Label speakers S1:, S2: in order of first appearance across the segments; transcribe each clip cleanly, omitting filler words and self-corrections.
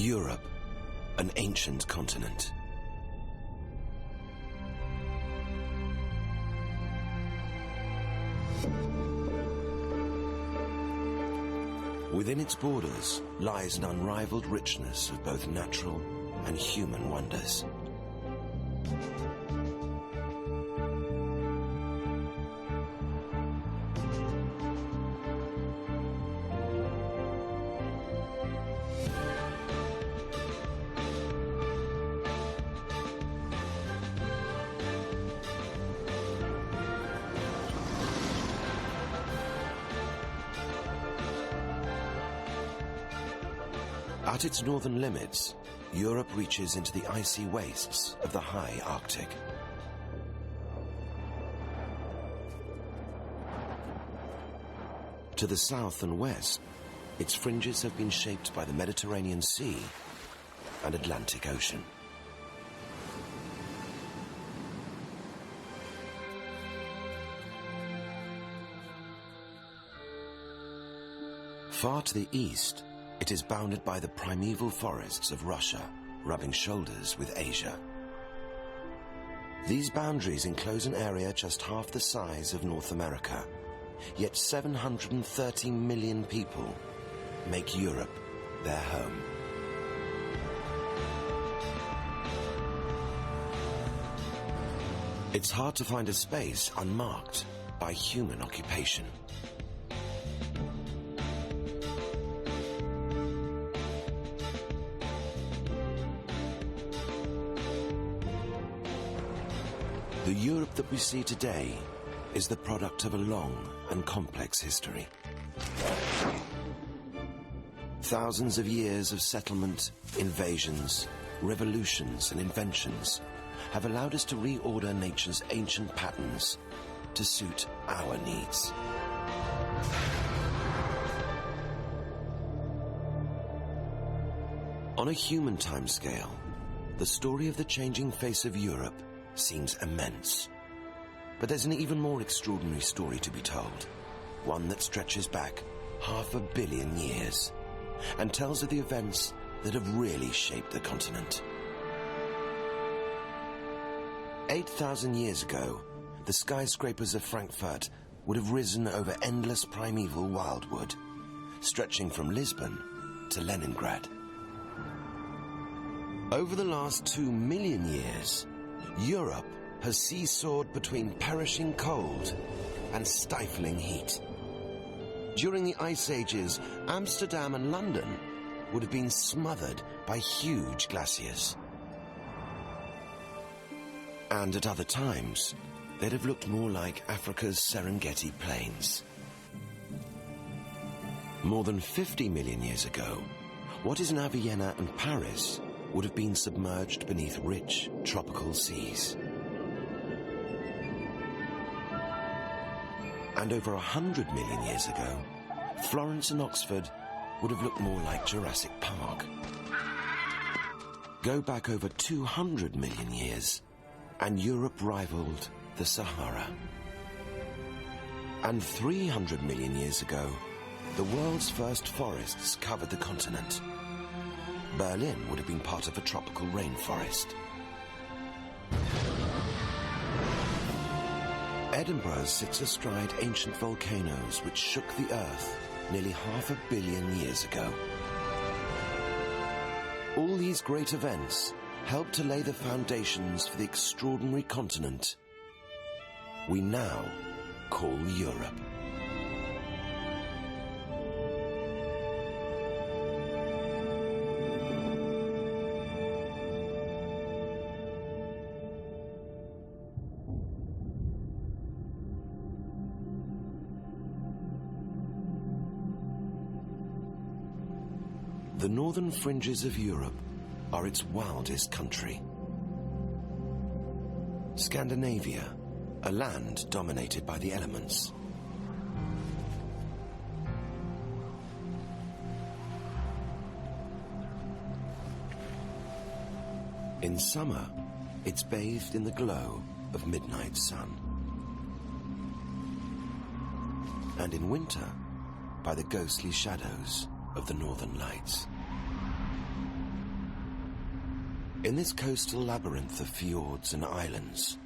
S1: Europe, an ancient continent. Within its borders lies an unrivaled richness of both natural and human wonders. At its northern limits, Europe reaches into the icy wastes of the high Arctic. To the south and west, its fringes have been shaped by the Mediterranean Sea and Atlantic Ocean. Far to the east, it is bounded by the primeval forests of Russia, rubbing shoulders with Asia. These boundaries enclose an area just half the size of North America, yet 730 million people make Europe their home. It's hard to find a space unmarked by human occupation. The Europe that we see today is the product of a long and complex history. Thousands of years of settlement, invasions, revolutions and inventions have allowed us to reorder nature's ancient patterns to suit our needs. On a human timescale, the story of the changing face of Europe seems immense. But there's an even more extraordinary story to be told, one that stretches back 500 million years and tells of the events that have really shaped the continent. 8,000 years ago, the skyscrapers of Frankfurt would have risen over endless primeval wildwood, stretching from Lisbon to Leningrad. Over the last 2 million years, Europe has seesawed between perishing cold and stifling heat. During the Ice Ages, Amsterdam and London would have been smothered by huge glaciers. And at other times, they'd have looked more like Africa's Serengeti plains. More than 50 million years ago, what is now Vienna and Paris would have been submerged beneath rich tropical seas. And over 100 million years ago, Florence and Oxford would have looked more like Jurassic Park. Go back over 200 million years, and Europe rivaled the Sahara. And 300 million years ago, the world's first forests covered the continent. Berlin would have been part of a tropical rainforest. Edinburgh sits astride ancient volcanoes which shook the earth nearly 500 million years ago. All these great events helped to lay the foundations for the extraordinary continent we now call Europe. The northern fringes of Europe are its wildest country. Scandinavia, a land dominated by the elements. In summer, it's bathed in the glow of midnight sun. And in winter, by the ghostly shadows of the northern lights. In this coastal labyrinth of fjords and islands,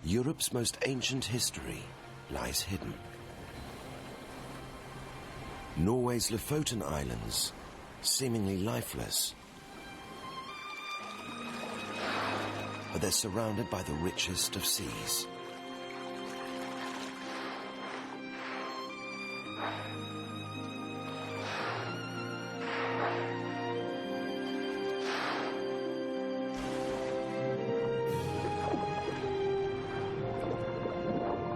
S1: Europe's most ancient history lies hidden. Norway's Lofoten Islands, seemingly lifeless, but they're surrounded by the richest of seas.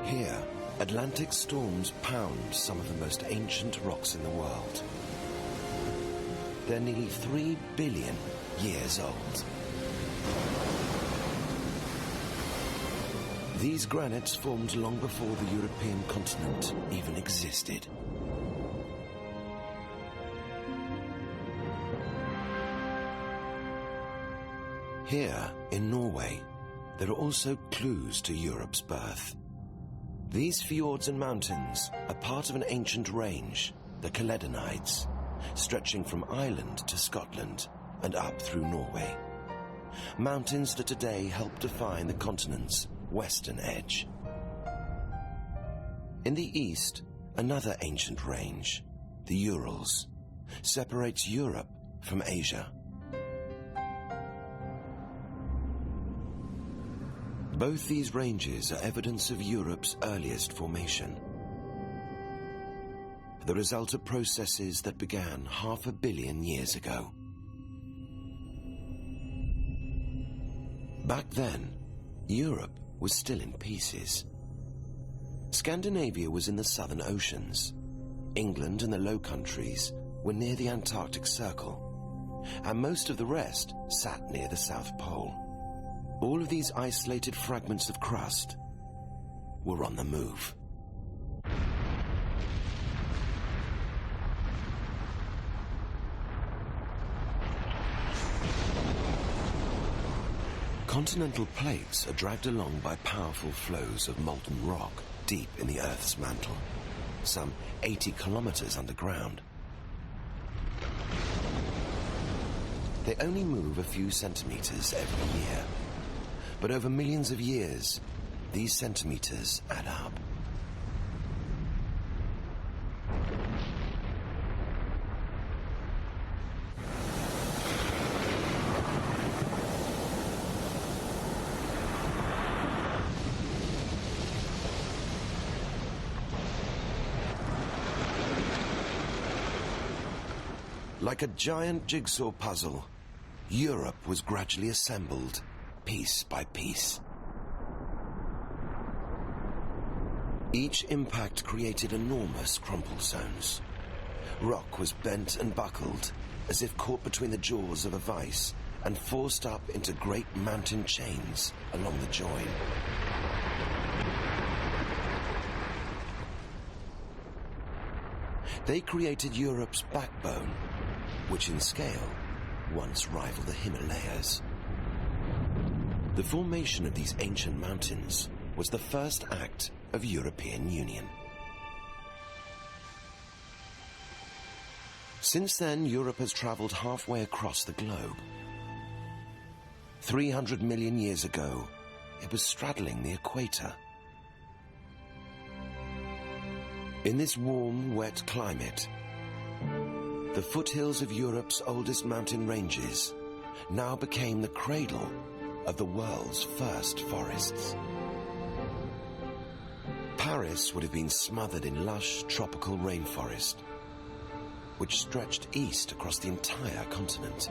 S1: Here, Atlantic storms pound some of the most ancient rocks in the world. They're nearly 3 billion years old. These granites formed long before the European continent even existed. Here, in Norway, there are also clues to Europe's birth. These fjords and mountains are part of an ancient range, the Caledonides, stretching from Ireland to Scotland and up through Norway. Mountains that today help define the continent's western edge. In the east, another ancient range, the Urals, separates Europe from Asia. Both these ranges are evidence of Europe's earliest formation, the result of processes that began 500 million years ago. Back then, Europe was still in pieces. Scandinavia was in the southern oceans. England and the Low Countries were near the Antarctic Circle, and most of the rest sat near the South Pole. All of these isolated fragments of crust were on the move. Continental plates are dragged along by powerful flows of molten rock deep in the Earth's mantle, some 80 kilometers underground. They only move a few centimeters every year, but over millions of years, these centimeters add up. Like a giant jigsaw puzzle, Europe was gradually assembled, piece by piece. Each impact created enormous crumple zones. Rock was bent and buckled, as if caught between the jaws of a vice, and forced up into great mountain chains along the join. They created Europe's backbone, which in scale once rivaled the Himalayas. The formation of these ancient mountains was the first act of European union. Since then, Europe has traveled halfway across the globe. 300 million years ago, it was straddling the equator. In this warm, wet climate, the foothills of Europe's oldest mountain ranges now became the cradle of the world's first forests. Paris would have been smothered in lush tropical rainforest, which stretched east across the entire continent.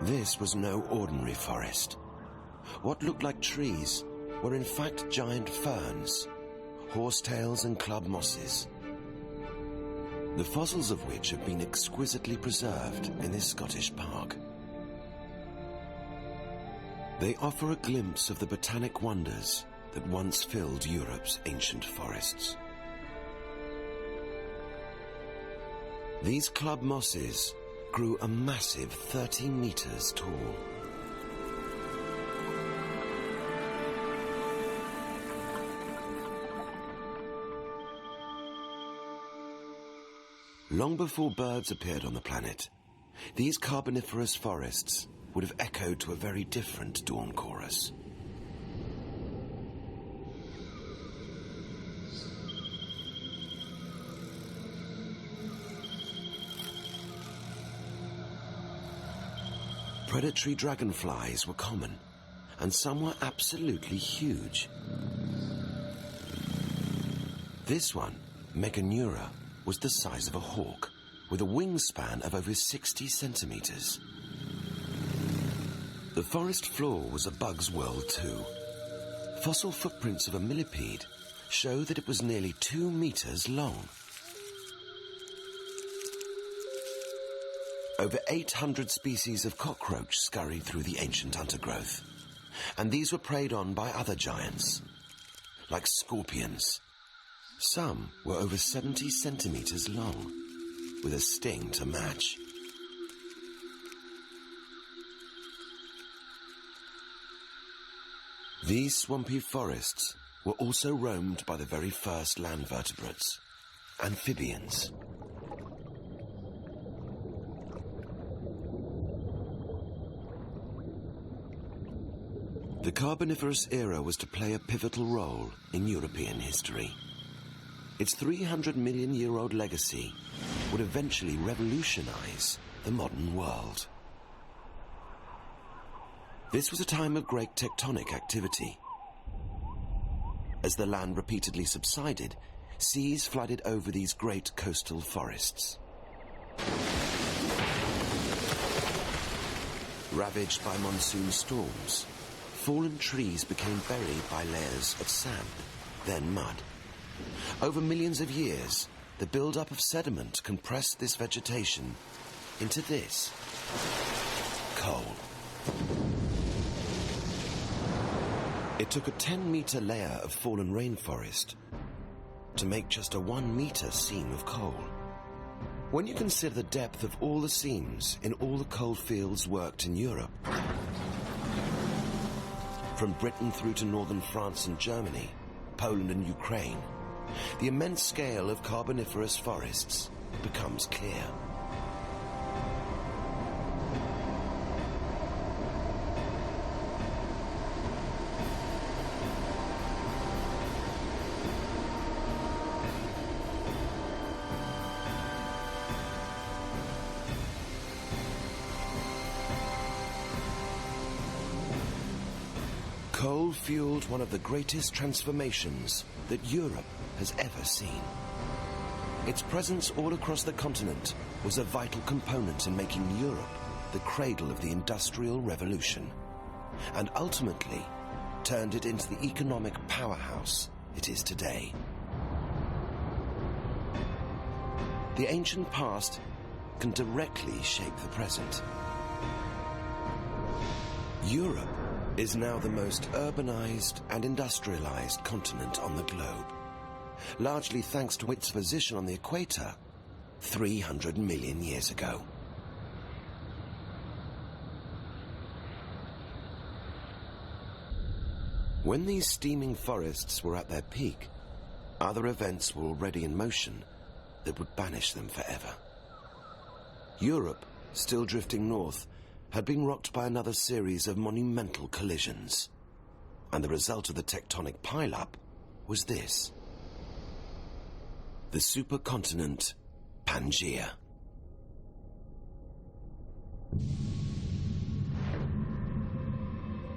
S1: This was no ordinary forest. What looked like trees were in fact giant ferns, horsetails and club mosses, the fossils of which have been exquisitely preserved in this Scottish park. They offer a glimpse of the botanic wonders that once filled Europe's ancient forests. These club mosses grew a massive 30 meters tall. Long before birds appeared on the planet, these carboniferous forests would have echoed to a very different dawn chorus. Predatory dragonflies were common, and some were absolutely huge. This one, Meganura, was the size of a hawk, with a wingspan of over 60 centimeters. The forest floor was a bug's world too. Fossil footprints of a millipede show that it was nearly 2 meters long. Over 800 species of cockroach scurried through the ancient undergrowth, and these were preyed on by other giants, like scorpions. Some were over 70 centimeters long, with a sting to match. These swampy forests were also roamed by the very first land vertebrates, amphibians. The Carboniferous era was to play a pivotal role in European history. Its 300-million-year-old legacy would eventually revolutionize the modern world. This was a time of great tectonic activity. As the land repeatedly subsided, seas flooded over these great coastal forests. Ravaged by monsoon storms, fallen trees became buried by layers of sand, then mud. Over millions of years, the build-up of sediment compressed this vegetation into this: coal. It took a 10-meter layer of fallen rainforest to make just a 1-meter seam of coal. When you consider the depth of all the seams in all the coal fields worked in Europe, from Britain through to northern France and Germany, Poland and Ukraine, the immense scale of carboniferous forests becomes clear. Coal fueled one of the greatest transformations that Europe has ever seen. Its presence all across the continent was a vital component in making Europe the cradle of the Industrial Revolution, and ultimately turned it into the economic powerhouse it is today. The ancient past can directly shape the present. Europe is now the most urbanized and industrialized continent on the globe, largely thanks to its position on the equator 300 million years ago. When these steaming forests were at their peak, other events were already in motion that would banish them forever. Europe, still drifting north, had been rocked by another series of monumental collisions, and the result of the tectonic pile-up was this: the supercontinent Pangaea.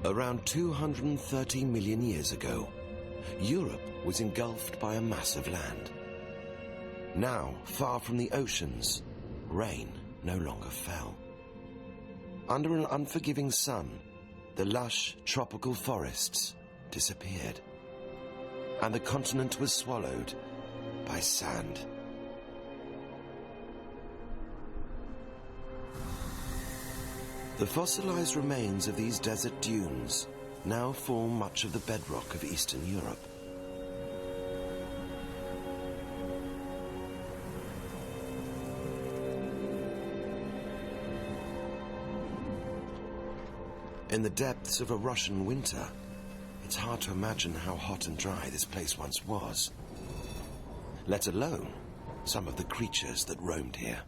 S1: Around 230 million years ago, Europe was engulfed by a mass of land. Now, far from the oceans, rain no longer fell. Under an unforgiving sun, the lush tropical forests disappeared, and the continent was swallowed by sand. The fossilized remains of these desert dunes now form much of the bedrock of Eastern Europe. In the depths of a Russian winter, it's hard to imagine how hot and dry this place once was, let alone some of the creatures that roamed here.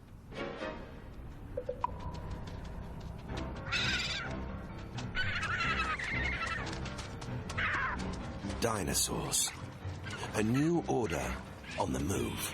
S1: Dinosaurs, a new order on the move.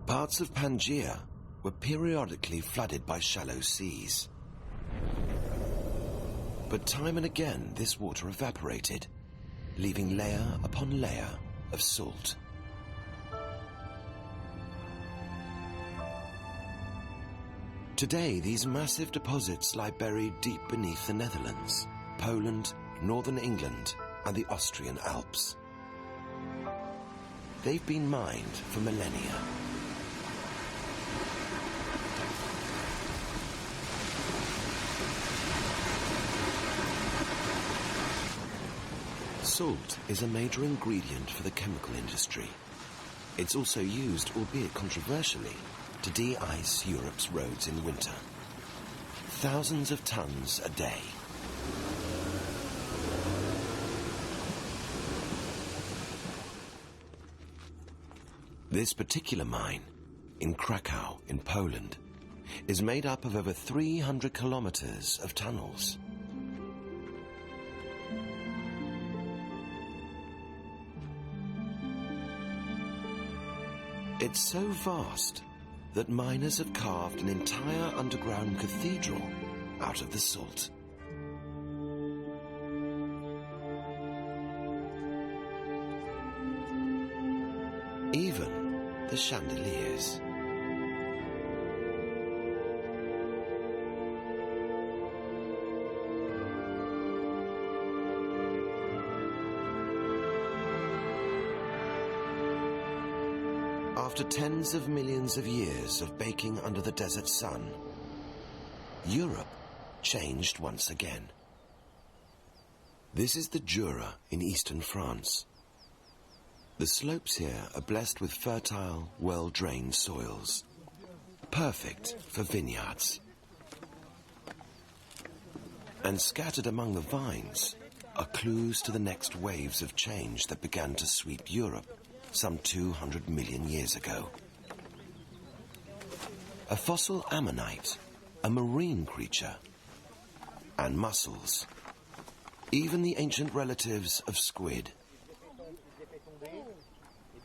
S1: Parts of Pangaea were periodically flooded by shallow seas. But time and again, this water evaporated, leaving layer upon layer of salt. Today, these massive deposits lie buried deep beneath the Netherlands, Poland, northern England, and the Austrian Alps. They've been mined for millennia. Salt is a major ingredient for the chemical industry. It's also used, albeit controversially, to de-ice Europe's roads in winter. Thousands of tons a day. This particular mine, in Krakow, in Poland, is made up of over 300 kilometers of tunnels. It's so vast that miners have carved an entire underground cathedral out of the salt. Even the chandeliers. After tens of millions of years of baking under the desert sun, Europe changed once again. This is the Jura in eastern France. The slopes here are blessed with fertile, well-drained soils, perfect for vineyards. And scattered among the vines are clues to the next waves of change that began to sweep Europe some 200 million years ago. A fossil ammonite, a marine creature, and mussels, even the ancient relatives of squid.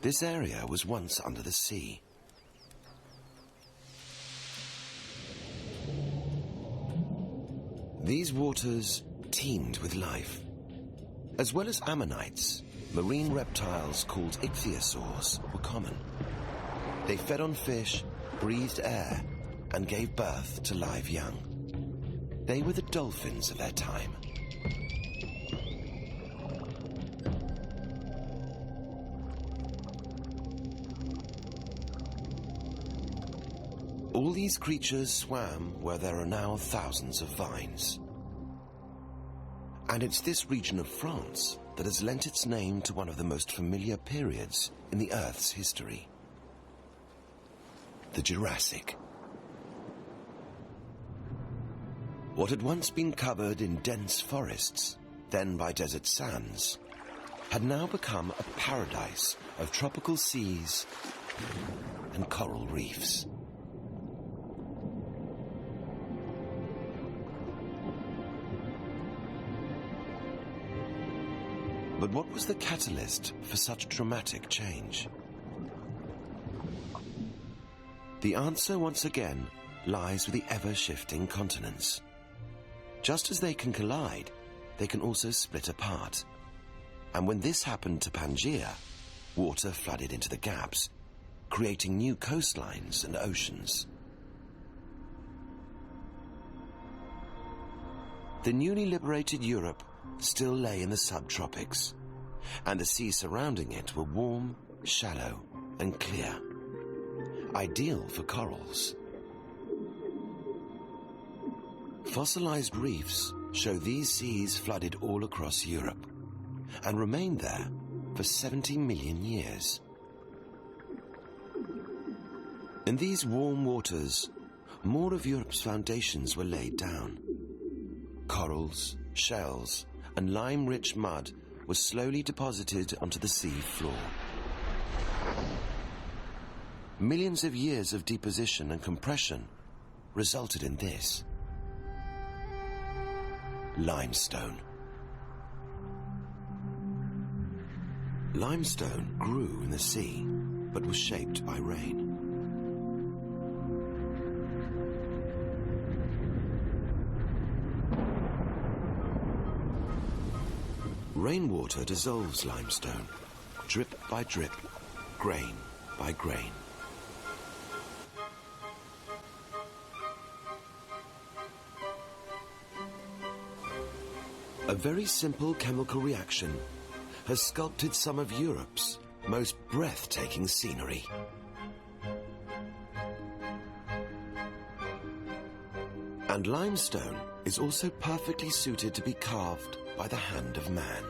S1: This area was once under the sea. These waters teemed with life. As well as ammonites, marine reptiles called ichthyosaurs were common. They fed on fish, breathed air, and gave birth to live young. They were the dolphins of their time. All these creatures swam where there are now thousands of vines. And it's this region of France that has lent its name to one of the most familiar periods in the Earth's history. The Jurassic. What had once been covered in dense forests, then by desert sands, had now become a paradise of tropical seas and coral reefs. But what was the catalyst for such dramatic change? The answer, once again, lies with the ever-shifting continents. Just as they can collide, they can also split apart. And when this happened to Pangaea, water flooded into the gaps, creating new coastlines and oceans. The newly liberated Europe still lay in the subtropics, and the seas surrounding it were warm, shallow, and clear, ideal for corals. Fossilized reefs show these seas flooded all across Europe and remained there for 70 million years. In these warm waters, more of Europe's foundations were laid down. Corals, shells, and lime-rich mud was slowly deposited onto the sea floor. Millions of years of deposition and compression resulted in this. Limestone. Limestone grew in the sea, but was shaped by rain. Rainwater dissolves limestone, drip by drip, grain by grain. A very simple chemical reaction has sculpted some of Europe's most breathtaking scenery. And limestone is also perfectly suited to be carved by the hand of man.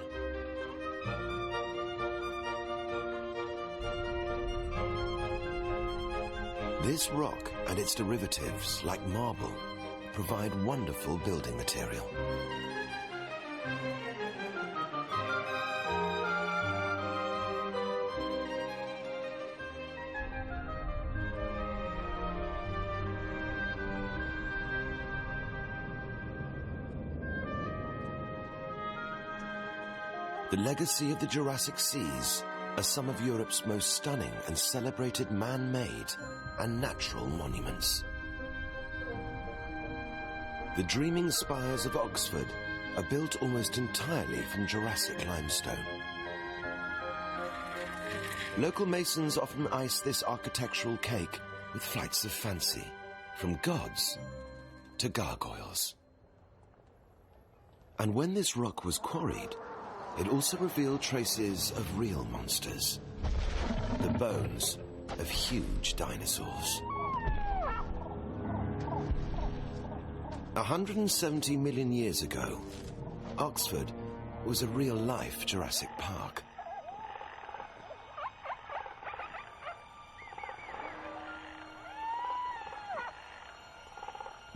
S1: This rock and its derivatives, like marble, provide wonderful building material. The legacy of the Jurassic seas are some of Europe's most stunning and celebrated man-made and natural monuments. The dreaming spires of Oxford are built almost entirely from Jurassic limestone. Local masons often ice this architectural cake with flights of fancy, from gods to gargoyles. And when this rock was quarried, it also revealed traces of real monsters, the bones of huge dinosaurs. 170 million years ago, Oxford was a real-life Jurassic Park.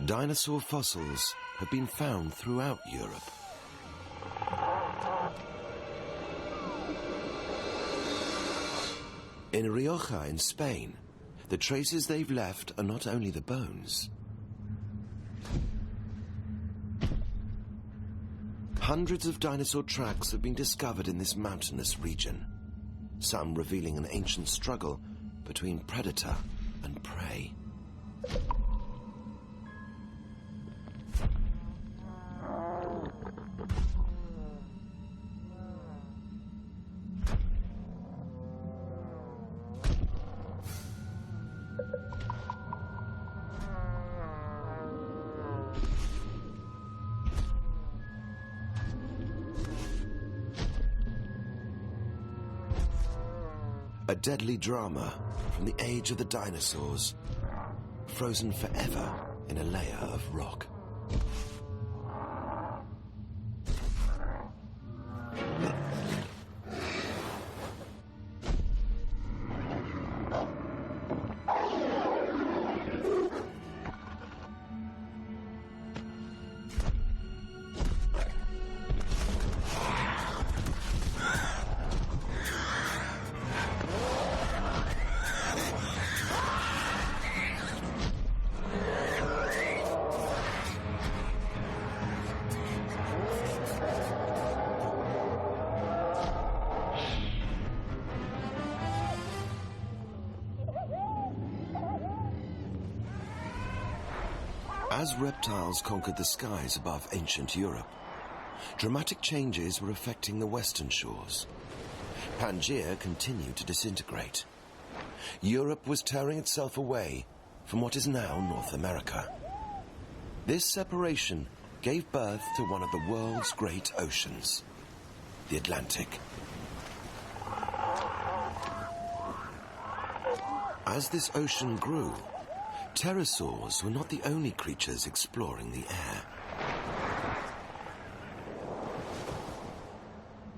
S1: Dinosaur fossils have been found throughout Europe. In Rioja in Spain, the traces they've left are not only the bones. Hundreds of dinosaur tracks have been discovered in this mountainous region, some revealing an ancient struggle between predator and prey. A deadly drama from the age of the dinosaurs, frozen forever in a layer of rock. As reptiles conquered the skies above ancient Europe, dramatic changes were affecting the western shores. Pangaea continued to disintegrate. Europe was tearing itself away from what is now North America. This separation gave birth to one of the world's great oceans, the Atlantic. As this ocean grew, pterosaurs were not the only creatures exploring the air.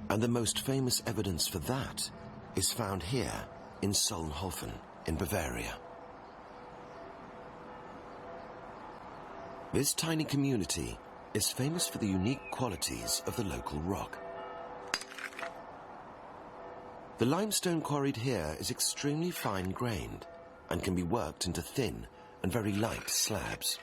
S1: And the most famous evidence for that is found here in Solnhofen in Bavaria. This tiny community is famous for the unique qualities of the local rock. The limestone quarried here is extremely fine-grained and can be worked into thin and very light slabs.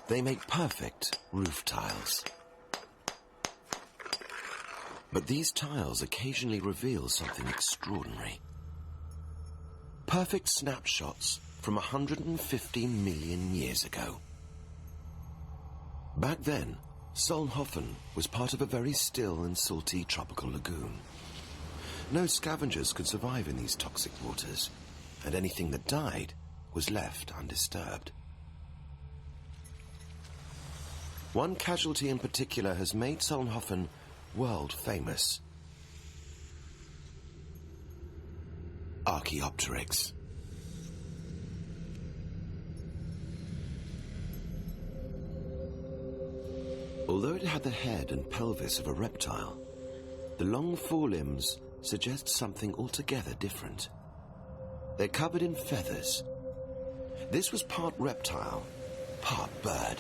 S1: They make perfect roof tiles. But these tiles occasionally reveal something extraordinary. Perfect snapshots from 150 million years ago. Back then, Solnhofen was part of a very still and salty tropical lagoon. No scavengers could survive in these toxic waters, and anything that died was left undisturbed. One casualty in particular has made Solnhofen world famous. Archaeopteryx. Although it had the head and pelvis of a reptile, the long forelimbs suggest something altogether different. They're covered in feathers. This was part reptile, part bird.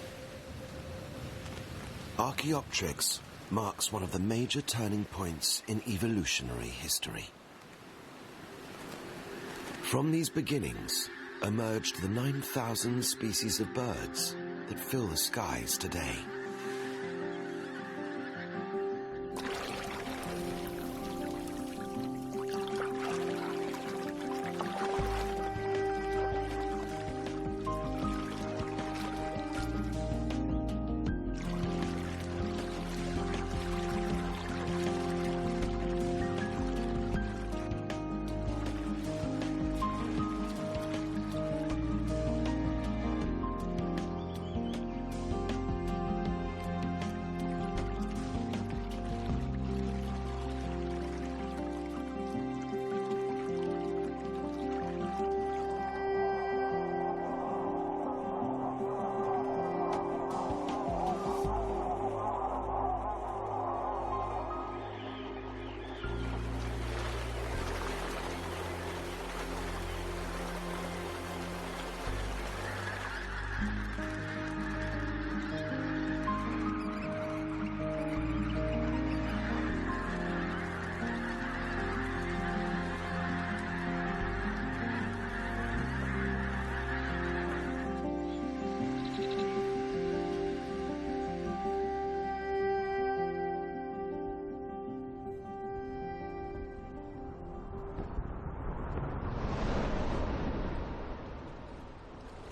S1: Archaeopteryx marks one of the major turning points in evolutionary history. From these beginnings emerged the 9,000 species of birds that fill the skies today.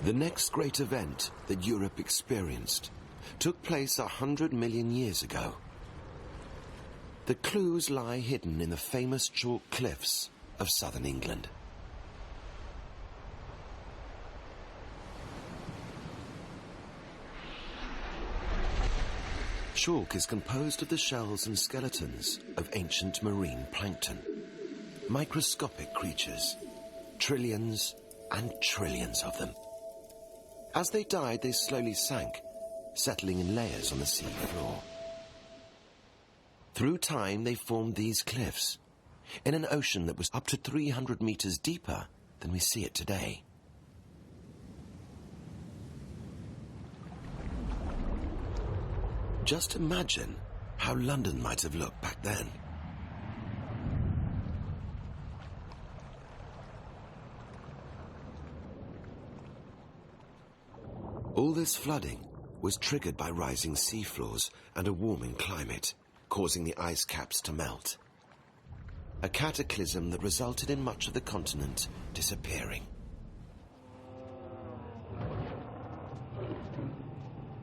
S1: The next great event that Europe experienced took place 100 million years ago. The clues lie hidden in the famous chalk cliffs of southern England. Chalk is composed of the shells and skeletons of ancient marine plankton, microscopic creatures, trillions and trillions of them. As they died, they slowly sank, settling in layers on the sea floor. Through time, they formed these cliffs, in an ocean that was up to 300 meters deeper than we see it today. Just imagine how London might have looked back then. All this flooding was triggered by rising seafloors and a warming climate, causing the ice caps to melt. A cataclysm that resulted in much of the continent disappearing.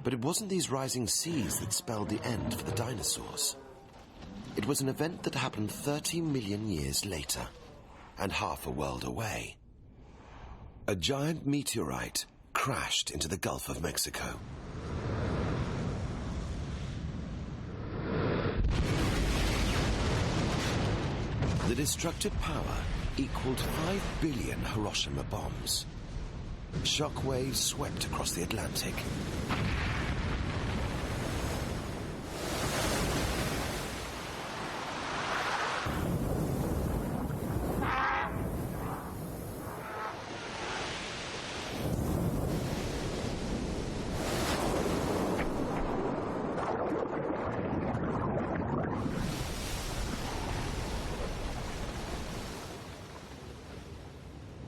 S1: But it wasn't these rising seas that spelled the end for the dinosaurs. It was an event that happened 30 million years later, and half a world away. A giant meteorite crashed into the Gulf of Mexico. The destructive power equaled 5 billion Hiroshima bombs. Shockwaves swept across the Atlantic.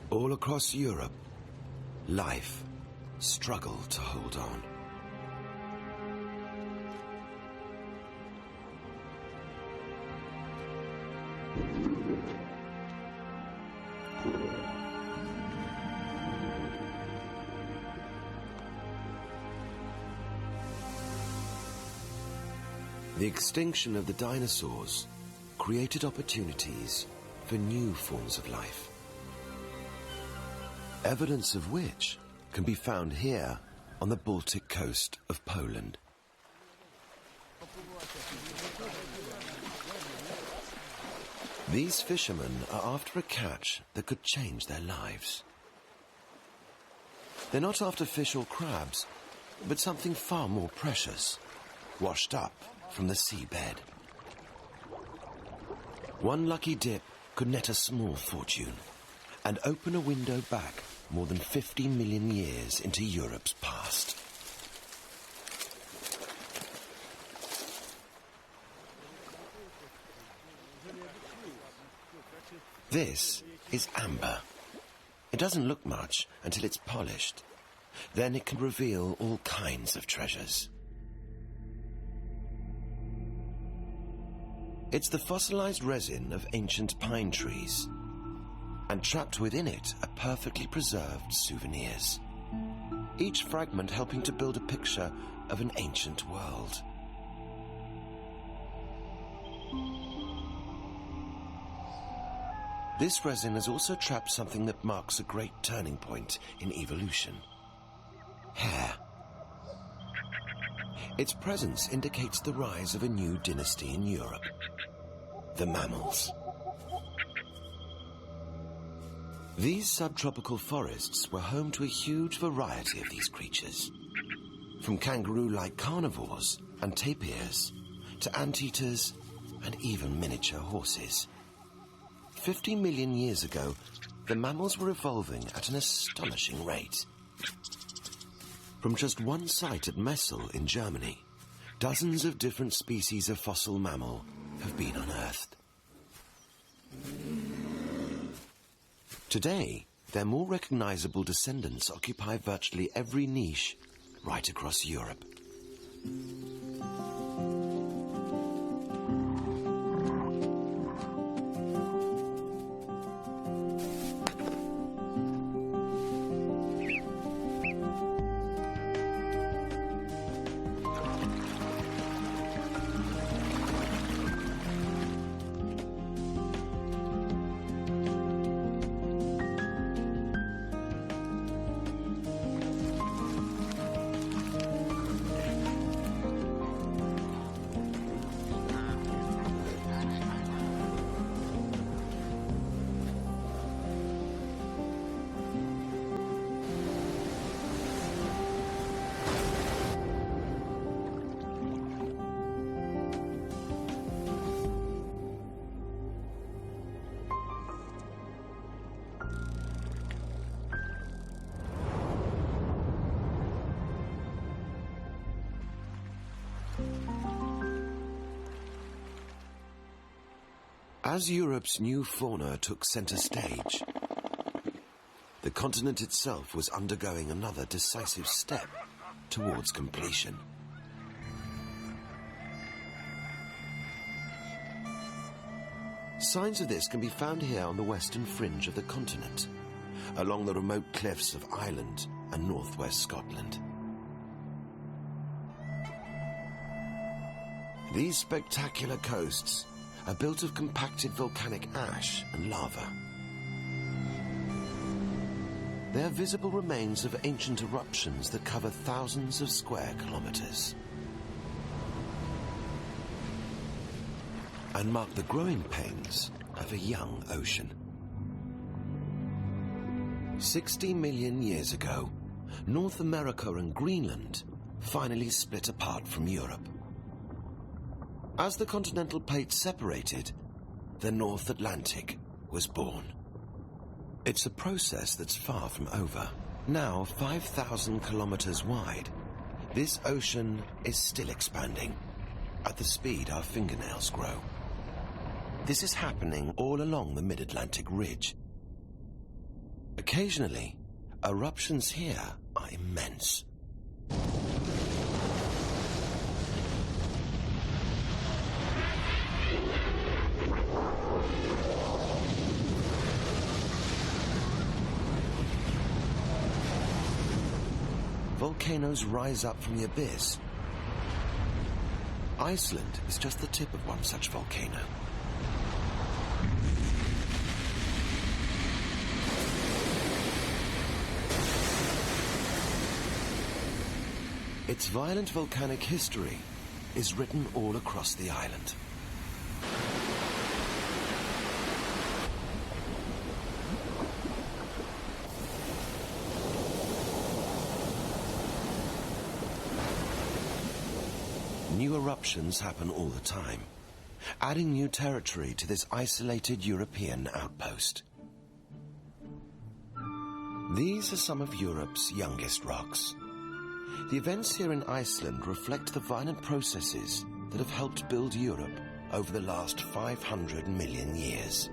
S1: All across Europe, life struggled to hold on. The extinction of the dinosaurs created opportunities for new forms of life. Evidence of which can be found here on the Baltic coast of Poland. These fishermen are after a catch that could change their lives. They're not after fish or crabs, but something far more precious, washed up from the seabed. One lucky dip could net a small fortune and open a window back more than 50 million years into Europe's past. This is amber. It doesn't look much until it's polished. Then it can reveal all kinds of treasures. It's the fossilized resin of ancient pine trees, and trapped within it are perfectly preserved souvenirs, each fragment helping to build a picture of an ancient world. This resin has also trapped something that marks a great turning point in evolution: hair. Its presence indicates the rise of a new dynasty in Europe, the mammals. These subtropical forests were home to a huge variety of these creatures, from kangaroo-like carnivores and tapirs to anteaters and even miniature horses. 50 million years ago, the mammals were evolving at an astonishing rate. From just one site at Messel in Germany, dozens of different species of fossil mammal have been unearthed. Today, their more recognizable descendants occupy virtually every niche right across Europe. As Europe's new fauna took center stage, the continent itself was undergoing another decisive step towards completion. Signs of this can be found here on the western fringe of the continent, along the remote cliffs of Ireland and northwest Scotland. These spectacular coasts are built of compacted volcanic ash and lava. They are visible remains of ancient eruptions that cover thousands of square kilometers and mark the growing pains of a young ocean. 60 million years ago, North America and Greenland finally split apart from Europe. As the continental plates separated, the North Atlantic was born. It's a process that's far from over. Now 5,000 kilometers wide, this ocean is still expanding at the speed our fingernails grow. This is happening all along the mid-Atlantic ridge. Occasionally, eruptions here are immense. Volcanoes rise up from the abyss. Iceland is just the tip of one such volcano. Its violent volcanic history is written all across the island. New eruptions happen all the time, adding new territory to this isolated European outpost. These are some of Europe's youngest rocks. The events here in Iceland reflect the violent processes that have helped build Europe over the last 500 million years.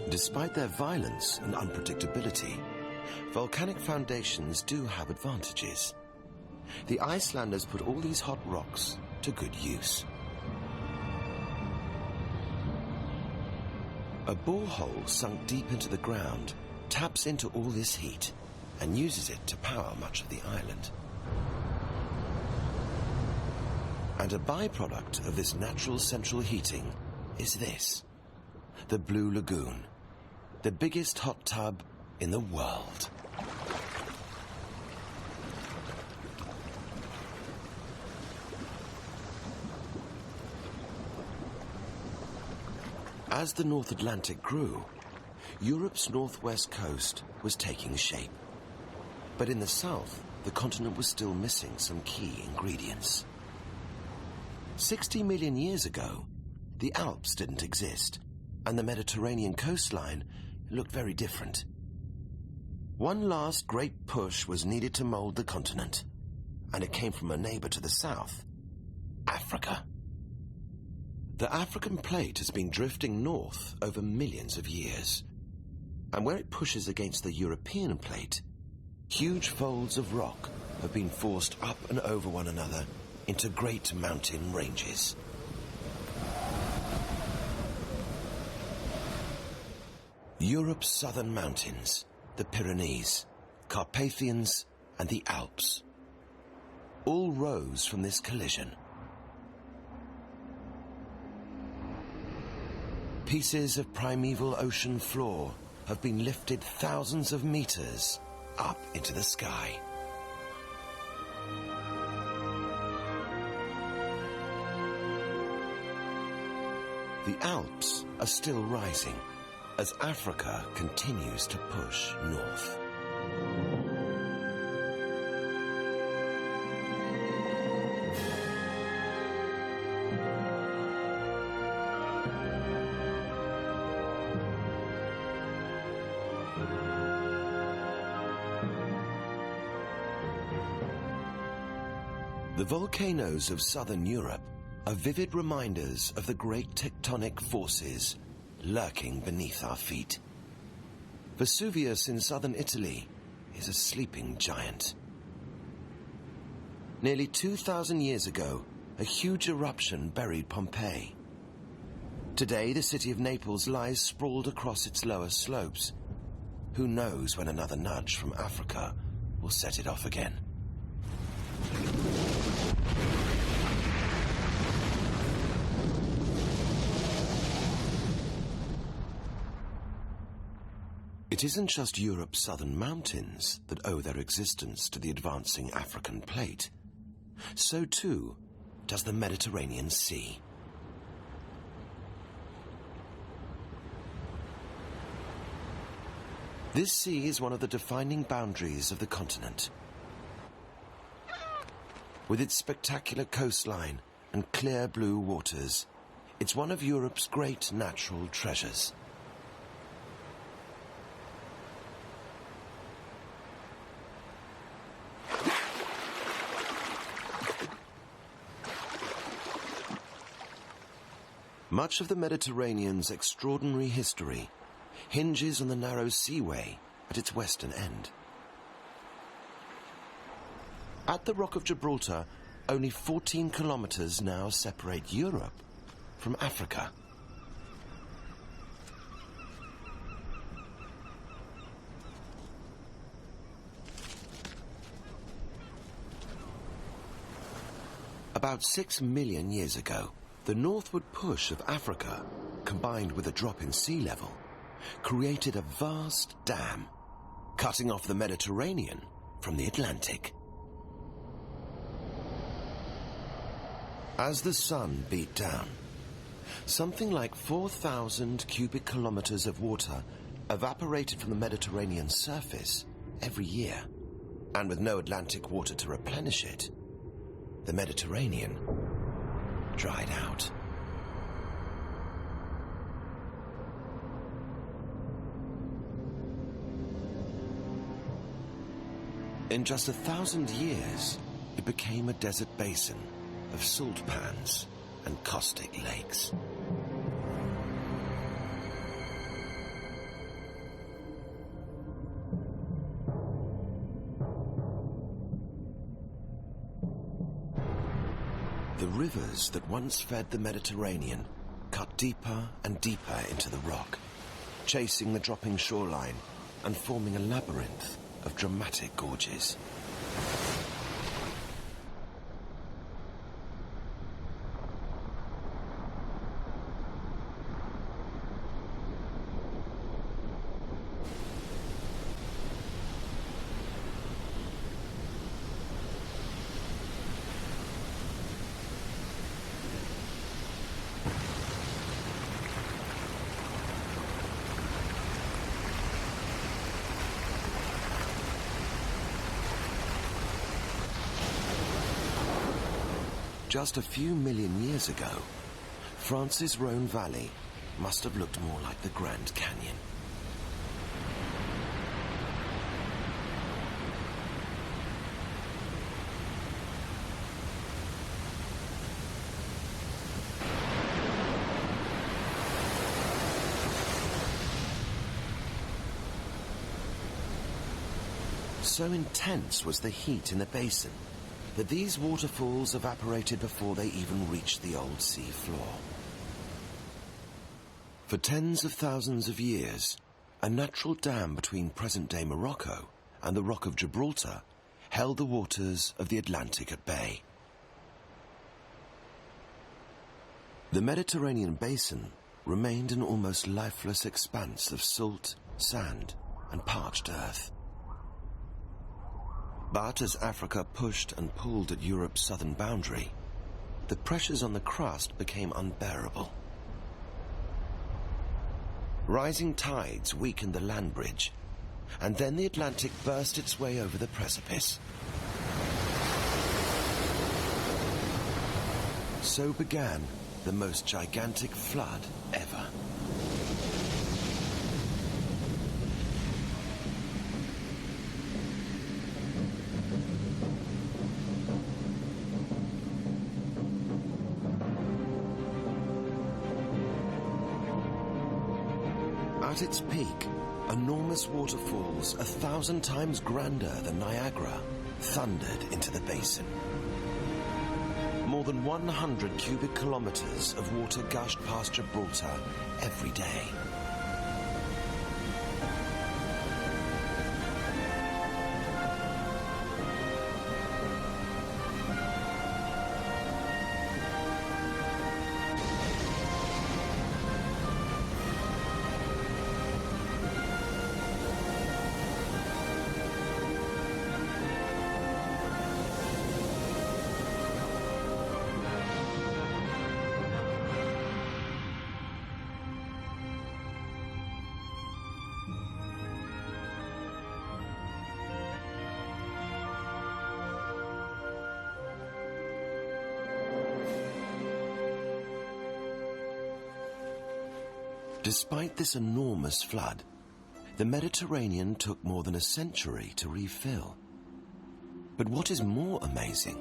S1: Despite their violence and unpredictability, volcanic foundations do have advantages. The Icelanders put all these hot rocks to good use. A borehole sunk deep into the ground taps into all this heat and uses it to power much of the island. And a byproduct of this natural central heating is this, the Blue Lagoon, the biggest hot tub in the world. As the North Atlantic grew, Europe's northwest coast was taking shape. But in the south, the continent was still missing some key ingredients. 60 million years ago, the Alps didn't exist, and the Mediterranean coastline looked very different. One last great push was needed to mold the continent, and it came from a neighbor to the south, Africa. The African plate has been drifting north over millions of years, and where it pushes against the European plate, huge folds of rock have been forced up and over one another into great mountain ranges. Europe's southern mountains, the Pyrenees, Carpathians, and the Alps, all rose from this collision. Pieces of primeval ocean floor have been lifted thousands of meters up into the sky. The Alps are still rising as Africa continues to push north. The volcanoes of southern Europe are vivid reminders of the great tectonic forces lurking beneath our feet. Vesuvius in southern Italy is a sleeping giant. Nearly 2,000 years ago, a huge eruption buried Pompeii. Today, the city of Naples lies sprawled across its lower slopes. Who knows when another nudge from Africa will set it off again? It isn't just Europe's southern mountains that owe their existence to the advancing African plate. So too does the Mediterranean Sea. This sea is one of the defining boundaries of the continent. With its spectacular coastline and clear blue waters, it's one of Europe's great natural treasures. Much of the Mediterranean's extraordinary history hinges on the narrow seaway at its western end. At the Rock of Gibraltar, only 14 kilometers now separate Europe from Africa. About 6 million years ago, the northward push of Africa, combined with a drop in sea level, created a vast dam, cutting off the Mediterranean from the Atlantic. As the sun beat down, something like 4,000 cubic kilometers of water evaporated from the Mediterranean surface every year. And with no Atlantic water to replenish it, the Mediterranean dried out. In just 1,000 years, it became a desert basin of salt pans and caustic lakes. The rivers that once fed the Mediterranean cut deeper and deeper into the rock, chasing the dropping shoreline and forming a labyrinth of dramatic gorges. Just a few million years ago, France's Rhone Valley must have looked more like the Grand Canyon. So intense was the heat in the basin that these waterfalls evaporated before they even reached the old sea floor. For tens of thousands of years, a natural dam between present-day Morocco and the Rock of Gibraltar held the waters of the Atlantic at bay. The Mediterranean basin remained an almost lifeless expanse of salt, sand, and parched earth. But as Africa pushed and pulled at Europe's southern boundary, the pressures on the crust became unbearable. Rising tides weakened the land bridge, and then the Atlantic burst its way over the precipice. So began the most gigantic flood ever. At its peak, enormous waterfalls 1,000 times grander than Niagara thundered into the basin. More than 100 cubic kilometers of water gushed past Gibraltar every day. Despite this enormous flood, the Mediterranean took more than a century to refill. But what is more amazing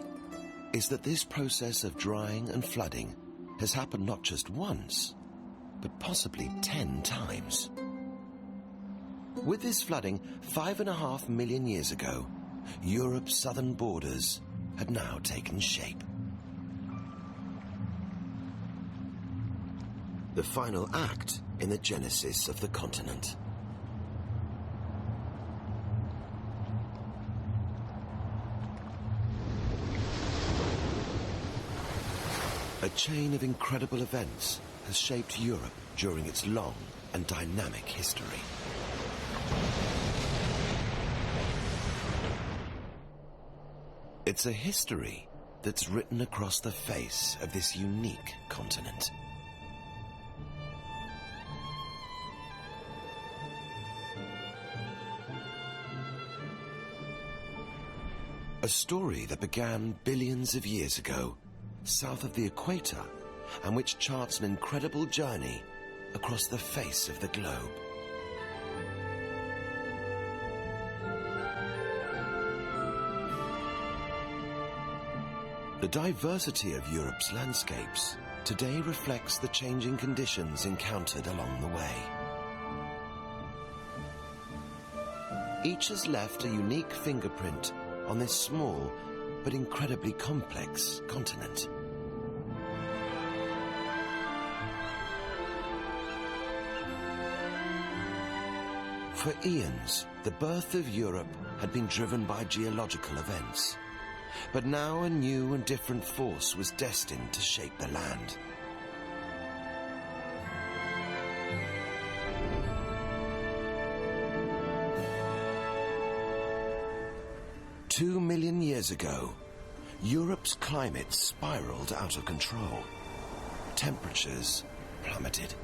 S1: is that this process of drying and flooding has happened not just once, but possibly 10 times. With this flooding 5.5 million years ago, Europe's southern borders had now taken shape. The final act in the genesis of the continent. A chain of incredible events has shaped Europe during its long and dynamic history. It's a history that's written across the face of this unique continent. A story that began billions of years ago, south of the equator, and which charts an incredible journey across the face of the globe. The diversity of Europe's landscapes today reflects the changing conditions encountered along the way. Each has left a unique fingerprint on this small but incredibly complex continent. For eons, the birth of Europe had been driven by geological events. But now a new and different force was destined to shape the land. Two million years ago, Europe's climate spiraled out of control. Temperatures plummeted.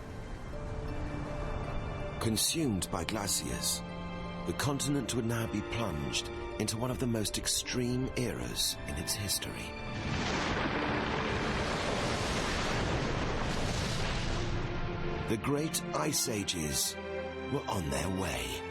S1: Consumed by glaciers, the continent would now be plunged into one of the most extreme eras in its history. The great ice ages were on their way.